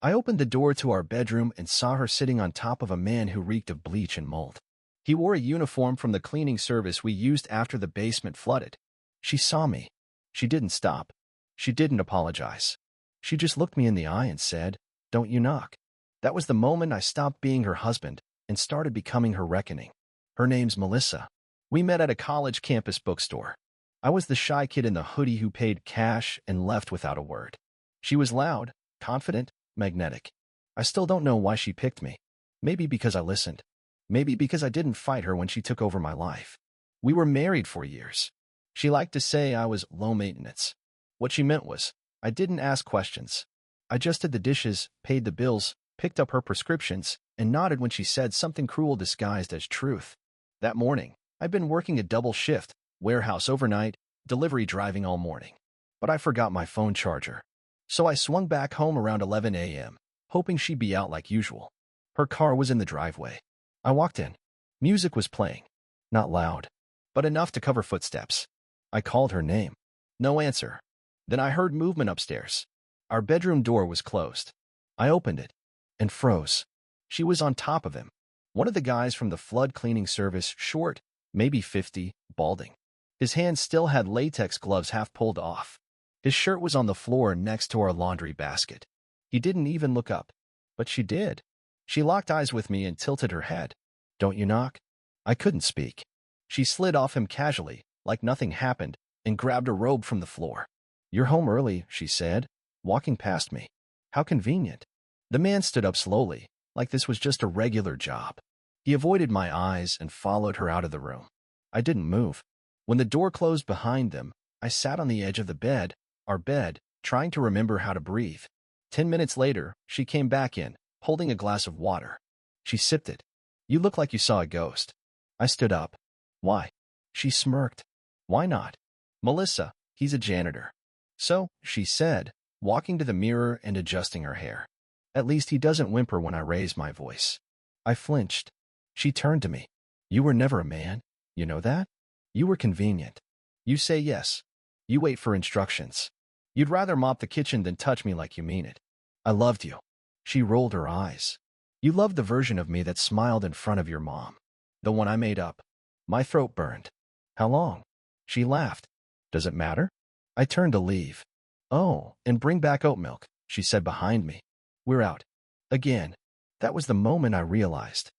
I opened the door to our bedroom and saw her sitting on top of a man who reeked of bleach and mold. He wore a uniform from the cleaning service we used after the basement flooded. She saw me. She didn't stop. She didn't apologize. She just looked me in the eye and said, "Don't you knock." That was the moment I stopped being her husband and started becoming her reckoning. Her name's Melissa. We met at a college campus bookstore. I was the shy kid in the hoodie who paid cash and left without a word. She was loud, confident, magnetic. I still don't know why she picked me. Maybe because I listened. Maybe because I didn't fight her when she took over my life. We were married for years. She liked to say I was low maintenance. What she meant was, I didn't ask questions. I just did the dishes, paid the bills, picked up her prescriptions, and nodded when she said something cruel disguised as truth. That morning, I'd been working a double shift, warehouse overnight, delivery driving all morning. But I forgot my phone charger. So I swung back home around 11 a.m., hoping she'd be out like usual. Her car was in the driveway. I walked in. Music was playing. Not loud, but enough to cover footsteps. I called her name. No answer. Then I heard movement upstairs. Our bedroom door was closed. I opened it and froze. She was on top of him. One of the guys from the flood cleaning service, short, maybe 50, balding. His hands still had latex gloves half pulled off. His shirt was on the floor next to our laundry basket. He didn't even look up. But she did. She locked eyes with me and tilted her head. "Don't you knock?" I couldn't speak. She slid off him casually, like nothing happened, and grabbed a robe from the floor. "You're home early," she said, walking past me. "How convenient." The man stood up slowly, like this was just a regular job. He avoided my eyes and followed her out of the room. I didn't move. When the door closed behind them, I sat on the edge of the bed, our bed, trying to remember how to breathe. 10 minutes later, she came back in, holding a glass of water. She sipped it. "You look like you saw a ghost." I stood up. "Why?" She smirked. "Why not? Melissa, he's a janitor." "So," she said, walking to the mirror and adjusting her hair. "At least he doesn't whimper when I raise my voice." I flinched. She turned to me. "You were never a man. You know that? You were convenient. You say yes. You wait for instructions. You'd rather mop the kitchen than touch me like you mean it. I loved you." She rolled her eyes. "You loved the version of me that smiled in front of your mom. The one I made up." My throat burned. "How long?" She laughed. "Does it matter?" I turned to leave. "Oh, and bring back oat milk," she said behind me. "We're out." Again. That was the moment I realized.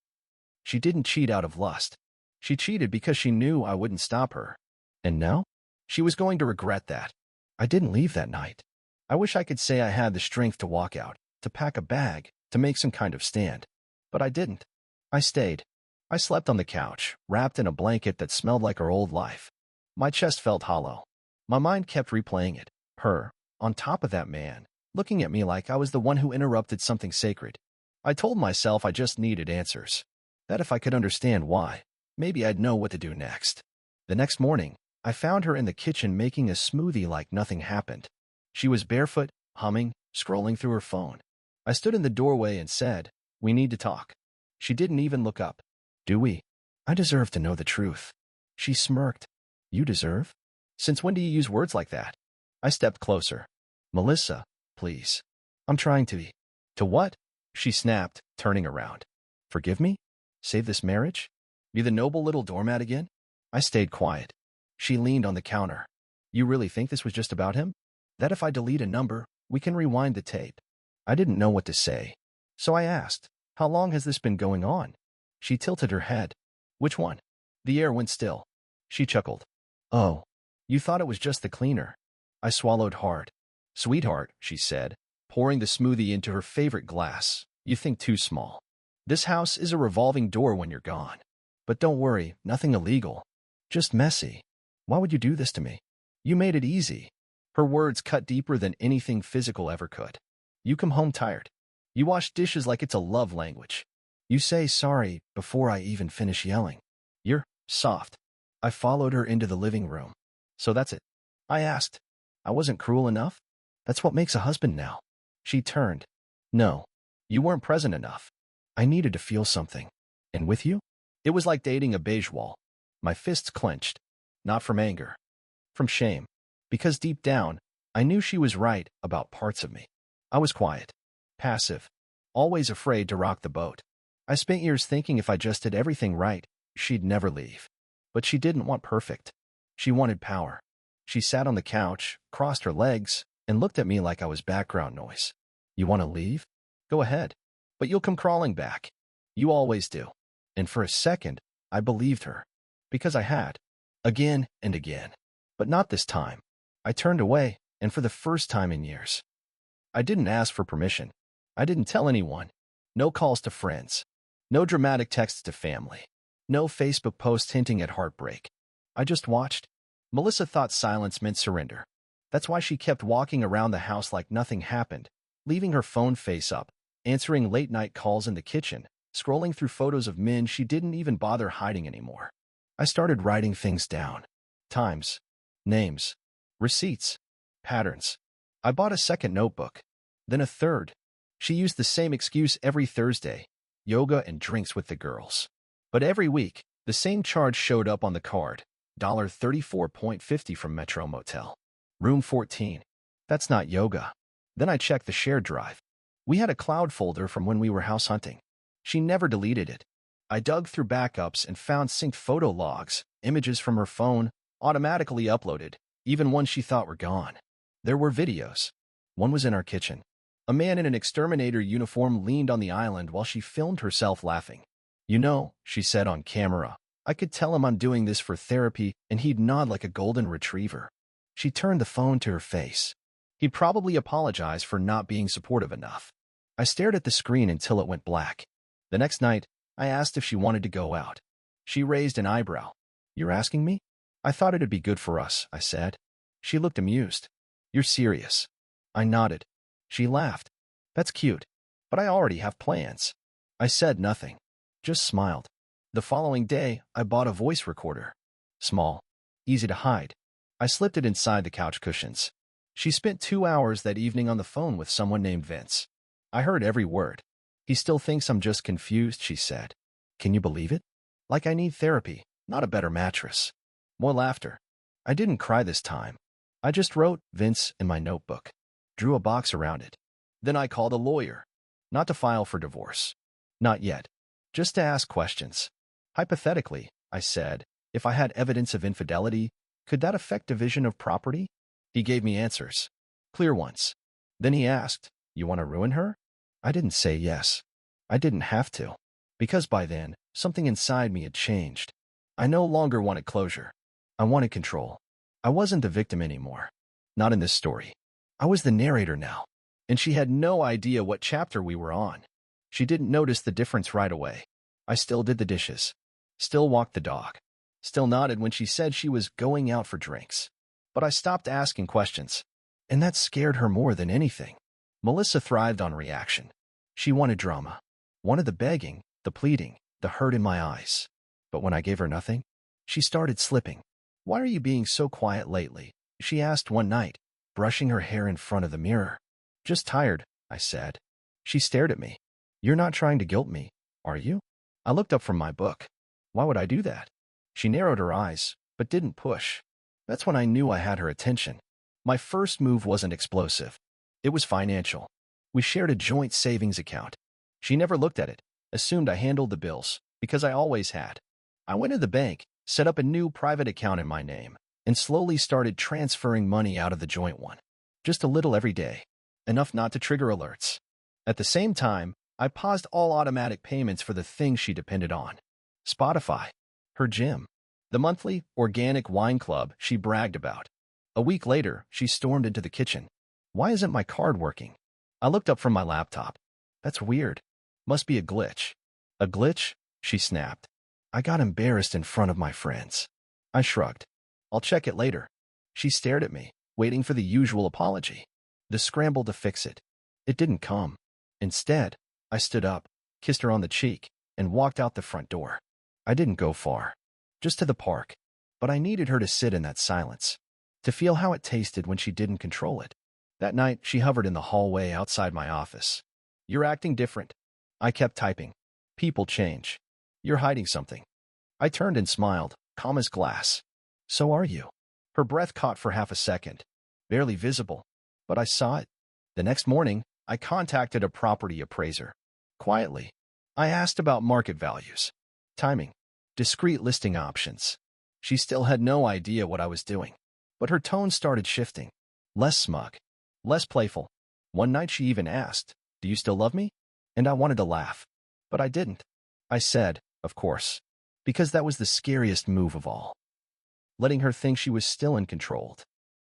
She didn't cheat out of lust. She cheated because she knew I wouldn't stop her. And now? She was going to regret that. I didn't leave that night. I wish I could say I had the strength to walk out, to pack a bag, to make some kind of stand. But I didn't. I stayed. I slept on the couch, wrapped in a blanket that smelled like our old life. My chest felt hollow. My mind kept replaying it. Her, on top of that man, looking at me like I was the one who interrupted something sacred. I told myself I just needed answers. That if I could understand why, maybe I'd know what to do next. The next morning, I found her in the kitchen making a smoothie like nothing happened. She was barefoot, humming, scrolling through her phone. I stood in the doorway and said, "We need to talk." She didn't even look up. "Do we?" "I deserve to know the truth." She smirked. "You deserve? Since when do you use words like that?" I stepped closer. "Melissa, please. I'm trying to be." "To what?" She snapped, turning around. "Forgive me? Save this marriage? Be the noble little doormat again?" I stayed quiet. She leaned on the counter. "You really think this was just about him? That if I delete a number, we can rewind the tape?" I didn't know what to say. So I asked, "How long has this been going on?" She tilted her head. "Which one?" The air went still. She chuckled. "Oh, you thought it was just the cleaner." I swallowed hard. "Sweetheart," she said, pouring the smoothie into her favorite glass, "you think too small. This house is a revolving door when you're gone. But don't worry, nothing illegal. Just messy. Why would you do this to me? You made it easy." Her words cut deeper than anything physical ever could. "You come home tired. You wash dishes like it's a love language. You say sorry before I even finish yelling. You're soft." I followed her into the living room. "So that's it?" I asked. "I wasn't cruel enough? That's what makes a husband now." She turned. "No, you weren't present enough. I needed to feel something. And with you? It was like dating a beige wall." My fists clenched. Not from anger. From shame. Because deep down, I knew she was right about parts of me. I was quiet. passive, always afraid to rock the boat. I spent years thinking if I just did everything right, she'd never leave. But she didn't want perfect. She wanted power. She sat on the couch, crossed her legs, and looked at me like I was background noise. You want to leave? Go ahead. But you'll come crawling back. You always do. And for a second, I believed her. Because I had. Again and again. But not this time. I turned away, and for the first time in years. I didn't ask for permission. I didn't tell anyone. No calls to friends. No dramatic texts to family. No Facebook posts hinting at heartbreak. I just watched. Melissa thought silence meant surrender. That's why she kept walking around the house like nothing happened, leaving her phone face up, answering late-night calls in the kitchen, scrolling through photos of men she didn't even bother hiding anymore. I started writing things down. Times. Names. Receipts. Patterns. I bought a second notebook. Then a third. She used the same excuse every Thursday. Yoga and drinks with the girls. But every week, the same charge showed up on the card. $34.50 from Metro Motel. Room 14. That's not yoga. Then I checked the shared drive. We had a cloud folder from when we were house hunting. She never deleted it. I dug through backups and found synced photo logs, images from her phone, automatically uploaded, even ones she thought were gone. There were videos. One was in our kitchen. A man in an exterminator uniform leaned on the island while she filmed herself laughing. You know, she said on camera, I could tell him I'm doing this for therapy and he'd nod like a golden retriever. She turned the phone to her face. He'd probably apologize for not being supportive enough. I stared at the screen until it went black. The next night, I asked if she wanted to go out. She raised an eyebrow. You're asking me? I thought it'd be good for us, I said. She looked amused. You're serious. I nodded. She laughed. That's cute. But I already have plans. I said nothing. Just smiled. The following day, I bought a voice recorder. Small. Easy to hide. I slipped it inside the couch cushions. She spent 2 hours that evening on the phone with someone named Vince. I heard every word. He still thinks I'm just confused, she said. Can you believe it? Like I need therapy, not a better mattress. More laughter. I didn't cry this time. I just wrote Vince in my notebook. Drew a box around it. Then I called a lawyer. Not to file for divorce. Not yet. Just to ask questions. Hypothetically, I said, if I had evidence of infidelity, could that affect division of property? He gave me answers. Clear ones. Then he asked, you want to ruin her? I didn't say yes. I didn't have to. Because by then, something inside me had changed. I no longer wanted closure. I wanted control. I wasn't the victim anymore. Not in this story. I was the narrator now. And she had no idea what chapter we were on. She didn't notice the difference right away. I still did the dishes. Still walked the dog. Still nodded when she said she was going out for drinks. But I stopped asking questions. And that scared her more than anything. Melissa thrived on reaction. She wanted drama. Wanted the begging, the pleading, the hurt in my eyes. But when I gave her nothing, she started slipping. Why are you being so quiet lately? She asked one night, brushing her hair in front of the mirror. Just tired, I said. She stared at me. You're not trying to guilt me, are you? I looked up from my book. Why would I do that? She narrowed her eyes, but didn't push. That's when I knew I had her attention. My first move wasn't explosive. It was financial. We shared a joint savings account. She never looked at it, assumed I handled the bills, because I always had. I went to the bank, set up a new private account in my name, and slowly started transferring money out of the joint one. Just a little every day. Enough not to trigger alerts. At the same time, I paused all automatic payments for the things she depended on. Spotify. Her gym. The monthly, organic wine club she bragged about. A week later, she stormed into the kitchen. Why isn't my card working? I looked up from my laptop. That's weird. Must be a glitch. A glitch? She snapped. I got embarrassed in front of my friends. I shrugged. I'll check it later. She stared at me, waiting for the usual apology. The scramble to fix it. It didn't come. Instead, I stood up, kissed her on the cheek, and walked out the front door. I didn't go far. Just to the park. But I needed her to sit in that silence. To feel how it tasted when she didn't control it. That night, she hovered in the hallway outside my office. You're acting different. I kept typing. People change. You're hiding something. I turned and smiled, calm as glass. So are you. Her breath caught for half a second. Barely visible. But I saw it. The next morning, I contacted a property appraiser. Quietly, I asked about market values, timing, discrete listing options. She still had no idea what I was doing, but her tone started shifting. Less smug, less playful. One night she even asked, "Do you still love me?" And I wanted to laugh, but I didn't. I said, "Of course," because that was the scariest move of all. Letting her think she was still in control,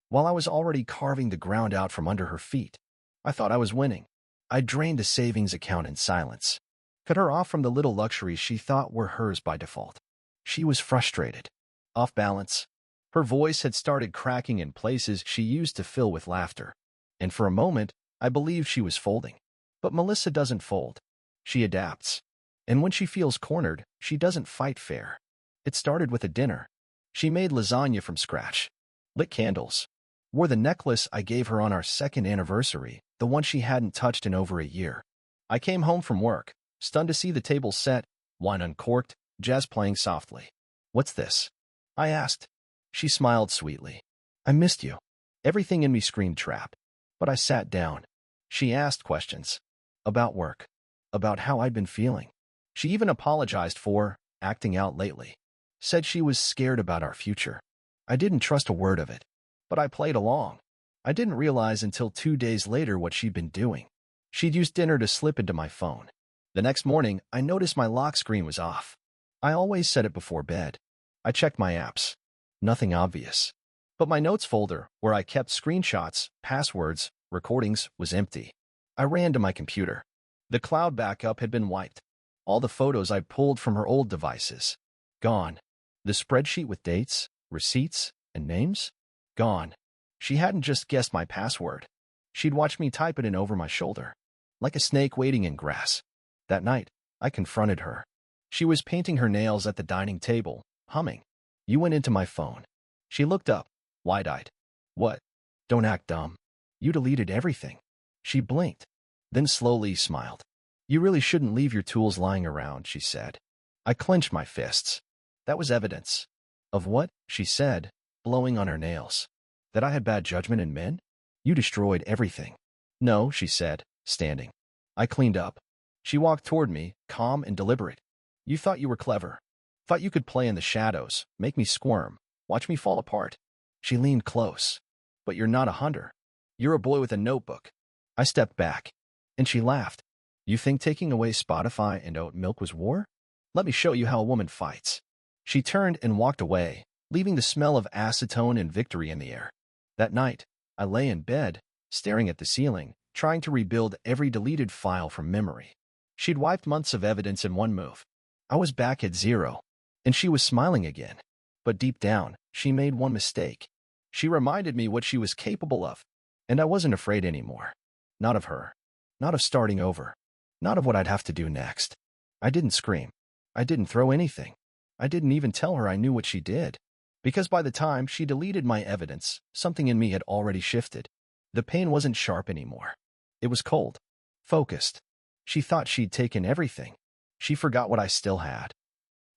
while I was already carving the ground out from under her feet. I thought I was winning. I drained a savings account in silence, cut her off from the little luxuries she thought were hers by default. She was frustrated, off balance. Her voice had started cracking in places she used to fill with laughter. And for a moment, I believed she was folding. But Melissa doesn't fold. She adapts. And when she feels cornered, she doesn't fight fair. It started with a dinner. She made lasagna from scratch, lit candles, wore the necklace I gave her on our second anniversary, the one she hadn't touched in over a year. I came home from work, stunned to see the table set, wine uncorked, jazz playing softly. "What's this?" I asked. She smiled sweetly. "I missed you." Everything in me screamed trap. But I sat down. She asked questions. About work. About how I'd been feeling. She even apologized for acting out lately. Said she was scared about our future. I didn't trust a word of it. But I played along. I didn't realize until 2 days later what she'd been doing. She'd used dinner to slip into my phone. The next morning, I noticed my lock screen was off. I always set it before bed. I checked my apps. Nothing obvious. But my notes folder, where I kept screenshots, passwords, recordings, was empty. I ran to my computer. The cloud backup had been wiped. All the photos I'd pulled from her old devices. Gone. The spreadsheet with dates, receipts, and names? Gone. She hadn't just guessed my password. She'd watched me type it in over my shoulder, like a snake waiting in grass. That night, I confronted her. She was painting her nails at the dining table, humming. "You went into my phone." She looked up, wide-eyed. "What?" "Don't act dumb. You deleted everything." She blinked, then slowly smiled. "You really shouldn't leave your tools lying around," she said. I clenched my fists. That was evidence. Of what? She said, blowing on her nails. That I had bad judgment in men? "You destroyed everything." "No," she said, standing. I cleaned up. She walked toward me, calm and deliberate. "You thought you were clever. Thought you could play in the shadows, make me squirm, watch me fall apart." She leaned close. "But you're not a hunter. You're a boy with a notebook." I stepped back, and she laughed. "You think taking away Spotify and oat milk was war? Let me show you how a woman fights." She turned and walked away, leaving the smell of acetone and victory in the air. That night, I lay in bed, staring at the ceiling, trying to rebuild every deleted file from memory. She'd wiped months of evidence in one move. I was back at zero, and she was smiling again. But deep down, she made one mistake. She reminded me what she was capable of, and I wasn't afraid anymore. Not of her. Not of starting over. Not of what I'd have to do next. I didn't scream. I didn't throw anything. I didn't even tell her I knew what she did. Because by the time she deleted my evidence, something in me had already shifted. The pain wasn't sharp anymore. It was cold. Focused. She thought she'd taken everything. She forgot what I still had.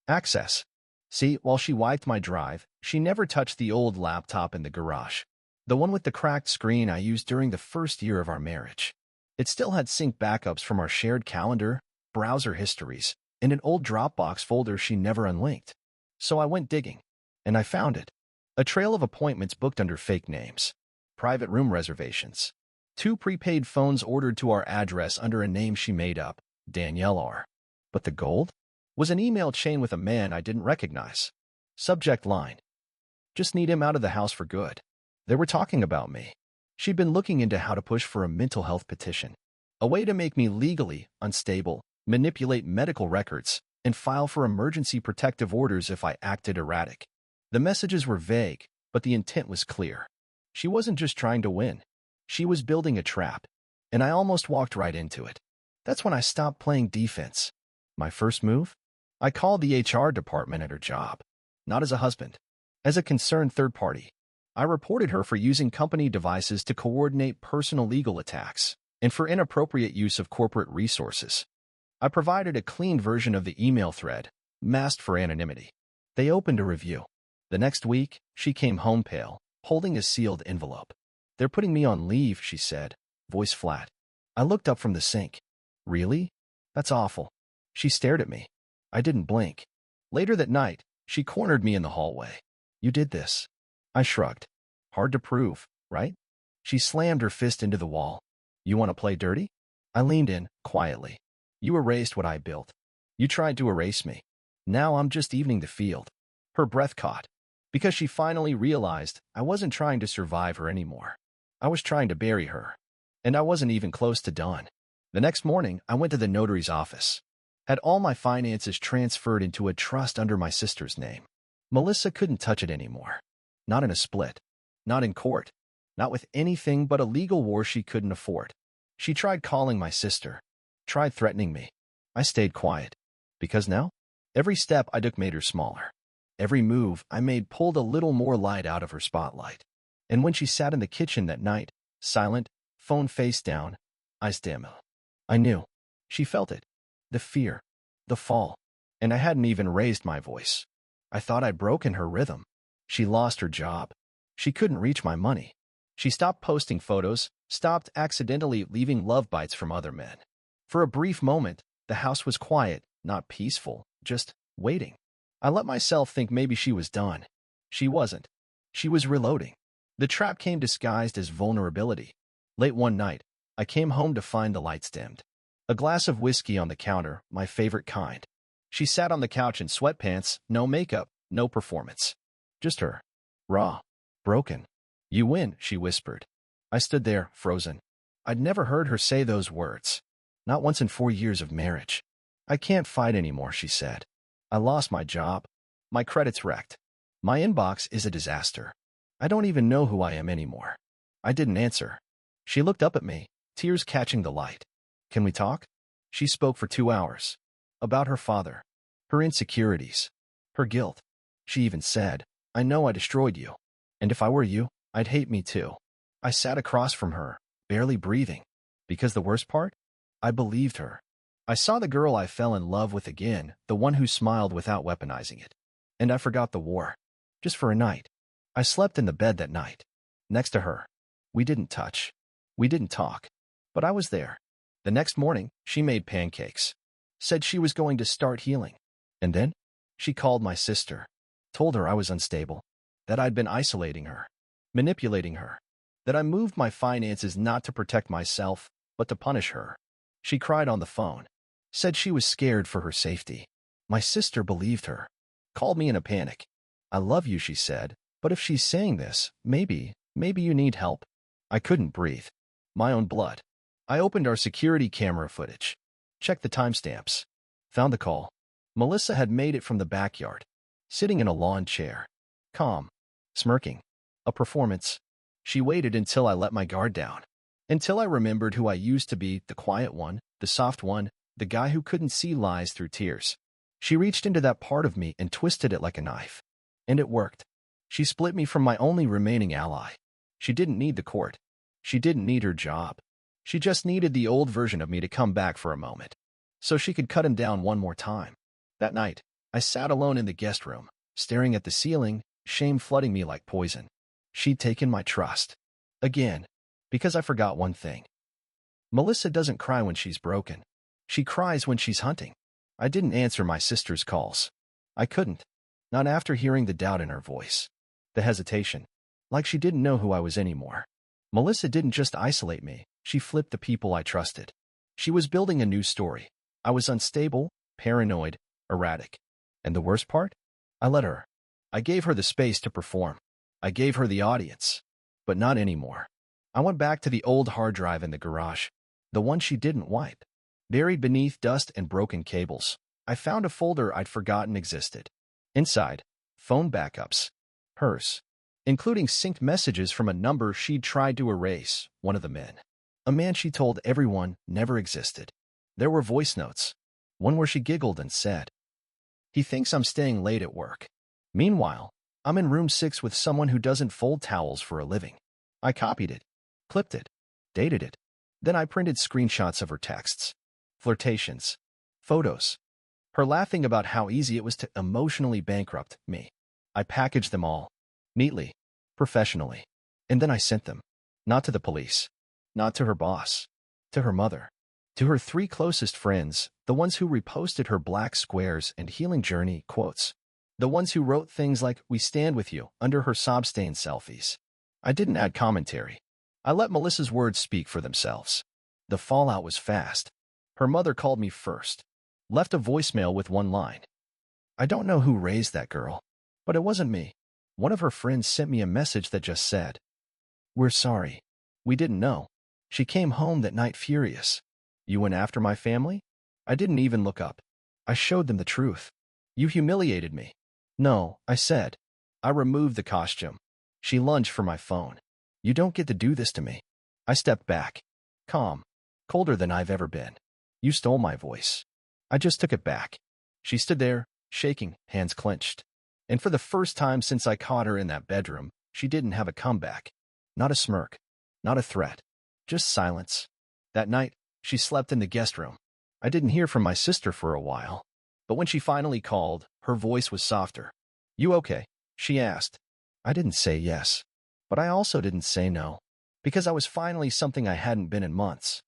Access. See, while she wiped my drive, she never touched the old laptop in the garage. The one with the cracked screen I used during the first year of our marriage. It still had sync backups from our shared calendar, browser histories, and an old Dropbox folder she never unlinked. So I went digging, and I found it. A trail of appointments booked under fake names. Private room reservations. 2 prepaid phones ordered to our address under a name she made up, Danielle R. But the gold? Was an email chain with a man I didn't recognize. Subject line. Just need him out of the house for good. They were talking about me. She'd been looking into how to push for a mental health petition. A way to make me legally unstable, manipulate medical records, and file for emergency protective orders if I acted erratic. The messages were vague, but the intent was clear. She wasn't just trying to win. She was building a trap, and I almost walked right into it. That's when I stopped playing defense. My first move? I called the HR department at her job. Not as a husband. As a concerned third party. I reported her for using company devices to coordinate personal legal attacks and for inappropriate use of corporate resources. I provided a clean version of the email thread, masked for anonymity. They opened a review. The next week, she came home pale, holding a sealed envelope. "They're putting me on leave," she said, voice flat. I looked up from the sink. Really? That's awful. She stared at me. I didn't blink. Later that night, she cornered me in the hallway. You did this. I shrugged. Hard to prove, right? She slammed her fist into the wall. You want to play dirty? I leaned in, quietly. You erased what I built. You tried to erase me. Now I'm just evening the field. Her breath caught. Because she finally realized I wasn't trying to survive her anymore. I was trying to bury her. And I wasn't even close to done. The next morning, I went to the notary's office. Had all my finances transferred into a trust under my sister's name. Melissa couldn't touch it anymore. Not in a split. Not in court. Not with anything but a legal war she couldn't afford. She tried calling my sister. Tried threatening me. I stayed quiet. Because now, every step I took made her smaller. Every move I made pulled a little more light out of her spotlight. And when she sat in the kitchen that night, silent, phone face down, eyes dim, I knew. She felt it. The fear. The fall. And I hadn't even raised my voice. I thought I'd broken her rhythm. She lost her job. She couldn't reach my money. She stopped posting photos, stopped accidentally leaving love bites from other men. For a brief moment, the house was quiet, not peaceful, just waiting. I let myself think maybe she was done. She wasn't. She was reloading. The trap came disguised as vulnerability. Late one night, I came home to find the lights dimmed. A glass of whiskey on the counter, my favorite kind. She sat on the couch in sweatpants, no makeup, no performance. Just her. Raw. Broken. You win, she whispered. I stood there, frozen. I'd never heard her say those words. Not once in 4 years of marriage. I can't fight anymore, she said. I lost my job. My credit's wrecked. My inbox is a disaster. I don't even know who I am anymore. I didn't answer. She looked up at me, tears catching the light. Can we talk? She spoke for 2 hours. About her father. Her insecurities. Her guilt. She even said, I know I destroyed you. And if I were you, I'd hate me too. I sat across from her, barely breathing. Because the worst part? I believed her. I saw the girl I fell in love with again, the one who smiled without weaponizing it. And I forgot the war. Just for a night. I slept in the bed that night. Next to her. We didn't touch. We didn't talk. But I was there. The next morning, she made pancakes. Said she was going to start healing. And then, she called my sister. Told her I was unstable. That I'd been isolating her. Manipulating her. That I moved my finances not to protect myself, but to punish her. She cried on the phone. Said she was scared for her safety. My sister believed her. Called me in a panic. I love you, she said, but if she's saying this, maybe you need help. I couldn't breathe. My own blood. I opened our security camera footage. Checked the timestamps. Found the call. Melissa had made it from the backyard. Sitting in a lawn chair. Calm. Smirking. A performance. She waited until I let my guard down. Until I remembered who I used to be, the quiet one, the soft one, the guy who couldn't see lies through tears. She reached into that part of me and twisted it like a knife. And it worked. She split me from my only remaining ally. She didn't need the court. She didn't need her job. She just needed the old version of me to come back for a moment. So she could cut him down one more time. That night, I sat alone in the guest room, staring at the ceiling, shame flooding me like poison. She'd taken my trust. Again. Because I forgot one thing. Melissa doesn't cry when she's broken. She cries when she's hunting. I didn't answer my sister's calls. I couldn't. Not after hearing the doubt in her voice. The hesitation. Like she didn't know who I was anymore. Melissa didn't just isolate me. She flipped the people I trusted. She was building a new story. I was unstable, paranoid, erratic. And the worst part? I let her. I gave her the space to perform. I gave her the audience. But not anymore. I went back to the old hard drive in the garage. The one she didn't wipe. Buried beneath dust and broken cables, I found a folder I'd forgotten existed. Inside, phone backups. Hers. Including synced messages from a number she'd tried to erase, one of the men. A man she told everyone never existed. There were voice notes. One where she giggled and said, "He thinks I'm staying late at work. Meanwhile, I'm in room 6 with someone who doesn't fold towels for a living." I copied it, clipped it, dated it. Then I printed screenshots of her texts. Flirtations. Photos. Her laughing about how easy it was to emotionally bankrupt me. I packaged them all. Neatly. Professionally. And then I sent them. Not to the police. Not to her boss. To her mother. To her 3 closest friends, the ones who reposted her black squares and healing journey quotes. The ones who wrote things like, "We stand with you," under her sob-stained selfies. I didn't add commentary. I let Melissa's words speak for themselves. The fallout was fast. Her mother called me first. Left a voicemail with one line. "I don't know who raised that girl, but it wasn't me." One of her friends sent me a message that just said, "We're sorry. We didn't know." She came home that night furious. "You went after my family?" I didn't even look up. I showed them the truth. "You humiliated me." "No," I said. I removed the costume. She lunged for my phone. "You don't get to do this to me." I stepped back. Calm. Colder than I've ever been. "You stole my voice." I just took it back. She stood there, shaking, hands clenched. And for the first time since I caught her in that bedroom, she didn't have a comeback. Not a smirk. Not a threat. Just silence. That night, she slept in the guest room. I didn't hear from my sister for a while. But when she finally called, her voice was softer. "You okay?" she asked. I didn't say yes. But I also didn't say no. Because I was finally something I hadn't been in months.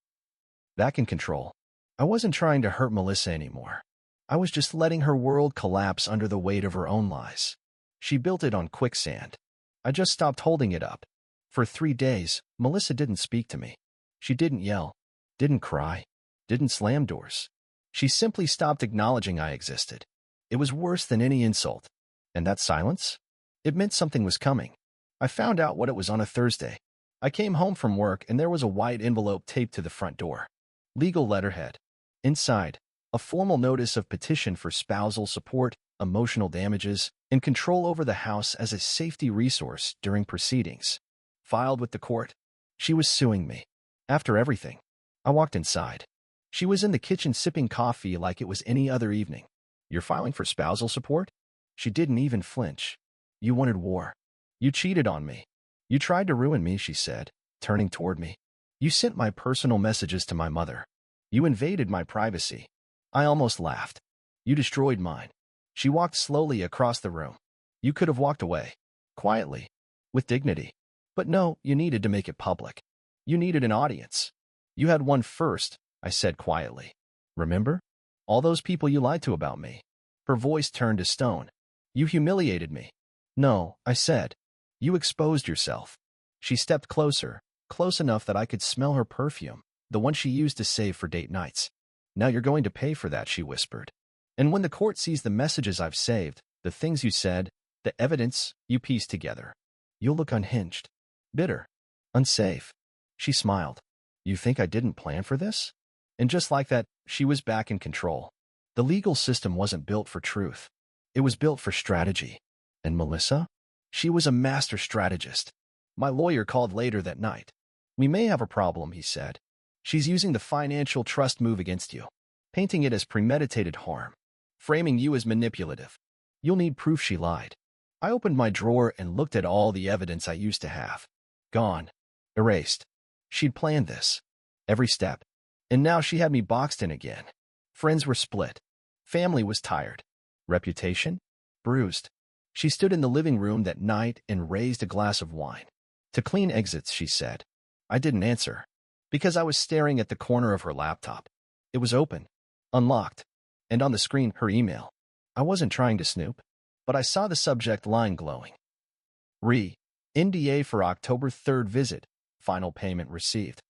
Back in control. I wasn't trying to hurt Melissa anymore. I was just letting her world collapse under the weight of her own lies. She built it on quicksand. I just stopped holding it up. For 3 days, Melissa didn't speak to me. She didn't yell, didn't cry, didn't slam doors. She simply stopped acknowledging I existed. It was worse than any insult. And that silence? It meant something was coming. I found out what it was on a Thursday. I came home from work and there was a white envelope taped to the front door. Legal letterhead. Inside, a formal notice of petition for spousal support, emotional damages, and control over the house as a safety resource during proceedings. Filed with the court. She was suing me. After everything. I walked inside. She was in the kitchen sipping coffee like it was any other evening. "You're filing for spousal support?" She didn't even flinch. "You wanted war. You cheated on me. You tried to ruin me," she said, turning toward me. "You sent my personal messages to my mother. You invaded my privacy." I almost laughed. "You destroyed mine." She walked slowly across the room. "You could have walked away. Quietly. With dignity. But no, you needed to make it public. You needed an audience. You had one first," I said quietly. "Remember? All those people you lied to about me." Her voice turned to stone. "You humiliated me." "No," I said. "You exposed yourself." She stepped closer, close enough that I could smell her perfume, the one she used to save for date nights. "Now you're going to pay for that," she whispered. "And when the court sees the messages I've saved, the things you said, the evidence you pieced together, you'll look unhinged, bitter, unsafe." She smiled. "You think I didn't plan for this?" And just like that, she was back in control. The legal system wasn't built for truth. It was built for strategy. And Melissa? She was a master strategist. My lawyer called later that night. "We may have a problem," he said. "She's using the financial trust move against you, painting it as premeditated harm, framing you as manipulative. You'll need proof she lied." I opened my drawer and looked at all the evidence I used to have. Gone. Erased. She'd planned this. Every step. And now she had me boxed in again. Friends were split. Family was tired. Reputation? Bruised. She stood in the living room that night and raised a glass of wine. "To clean exits," she said. I didn't answer. Because I was staring at the corner of her laptop. It was open. Unlocked. And on the screen, her email. I wasn't trying to snoop. But I saw the subject line glowing. NDA for October 3rd visit. Final payment received.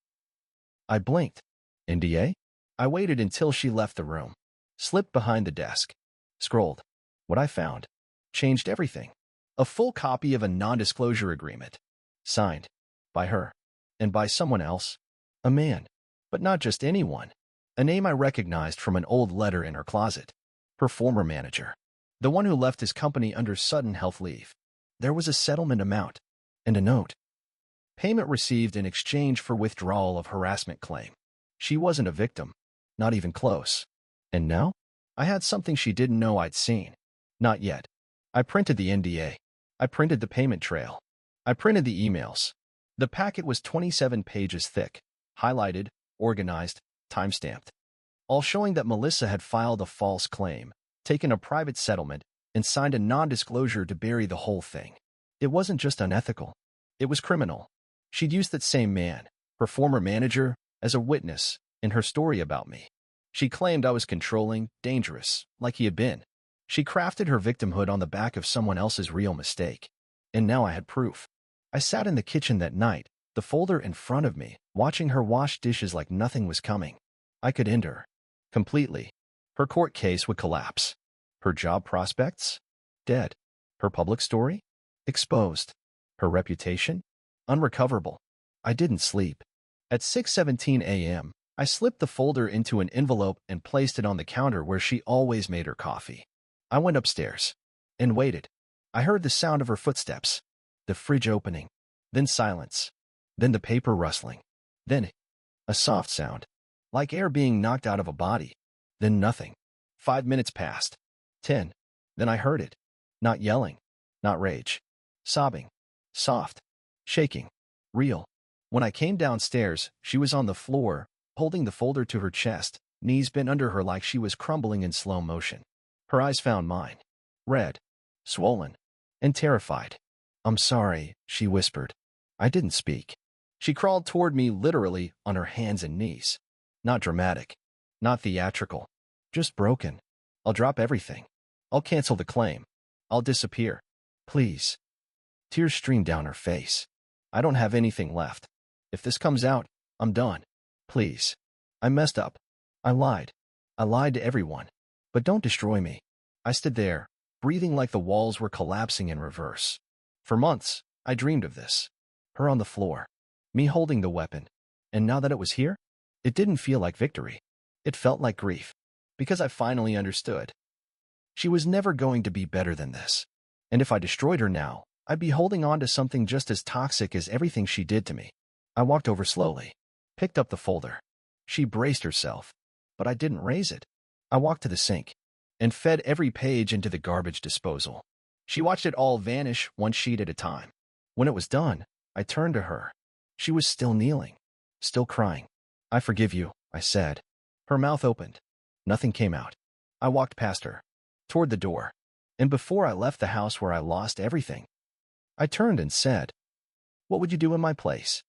I blinked. NDA? I waited until she left the room. Slipped behind the desk. Scrolled. What I found. Changed everything. A full copy of a non-disclosure agreement. Signed. By her. And by someone else. A man. But not just anyone. A name I recognized from an old letter in her closet. Her former manager. The one who left his company under sudden health leave. There was a settlement amount. And a note. Payment received in exchange for withdrawal of harassment claim. She wasn't a victim. Not even close. And now? I had something she didn't know I'd seen. Not yet. I printed the NDA. I printed the payment trail. I printed the emails. The packet was 27 pages thick, highlighted, organized, timestamped. All showing that Melissa had filed a false claim, taken a private settlement, and signed a non-disclosure to bury the whole thing. It wasn't just unethical. It was criminal. She'd used that same man, her former manager, as a witness in her story about me. She claimed I was controlling, dangerous, like he had been. She crafted her victimhood on the back of someone else's real mistake. And now I had proof. I sat in the kitchen that night, the folder in front of me, watching her wash dishes like nothing was coming. I could end her. Completely. Her court case would collapse. Her job prospects? Dead. Her public story? Exposed. Her reputation? Unrecoverable. I didn't sleep. At 6:17 a.m., I slipped the folder into an envelope and placed it on the counter where she always made her coffee. I went upstairs and waited. I heard the sound of her footsteps, the fridge opening, then silence, then the paper rustling, then a soft sound, like air being knocked out of a body, then nothing. 5 minutes passed. 10. Then I heard it. Not yelling, not rage. Sobbing. Soft. Shaking. Real. When I came downstairs, she was on the floor, holding the folder to her chest, knees bent under her like she was crumbling in slow motion. Her eyes found mine. Red. Swollen. And terrified. "I'm sorry," she whispered. I didn't speak. She crawled toward me literally on her hands and knees. Not dramatic. Not theatrical. Just broken. "I'll drop everything. I'll cancel the claim. I'll disappear. Please." Tears streamed down her face. "I don't have anything left. If this comes out, I'm done. Please. I messed up. I lied. I lied to everyone. But don't destroy me." I stood there, breathing like the walls were collapsing in reverse. For months, I dreamed of this. Her on the floor. Me holding the weapon. And now that it was here, it didn't feel like victory. It felt like grief. Because I finally understood. She was never going to be better than this. And if I destroyed her now, I'd be holding on to something just as toxic as everything she did to me. I walked over slowly. Picked up the folder. She braced herself. But I didn't raise it. I walked to the sink. And fed every page into the garbage disposal. She watched it all vanish one sheet at a time. When it was done, I turned to her. She was still kneeling. Still crying. "I forgive you," I said. Her mouth opened. Nothing came out. I walked past her. Toward the door. And before I left the house where I lost everything, I turned and said, "What would you do in my place?"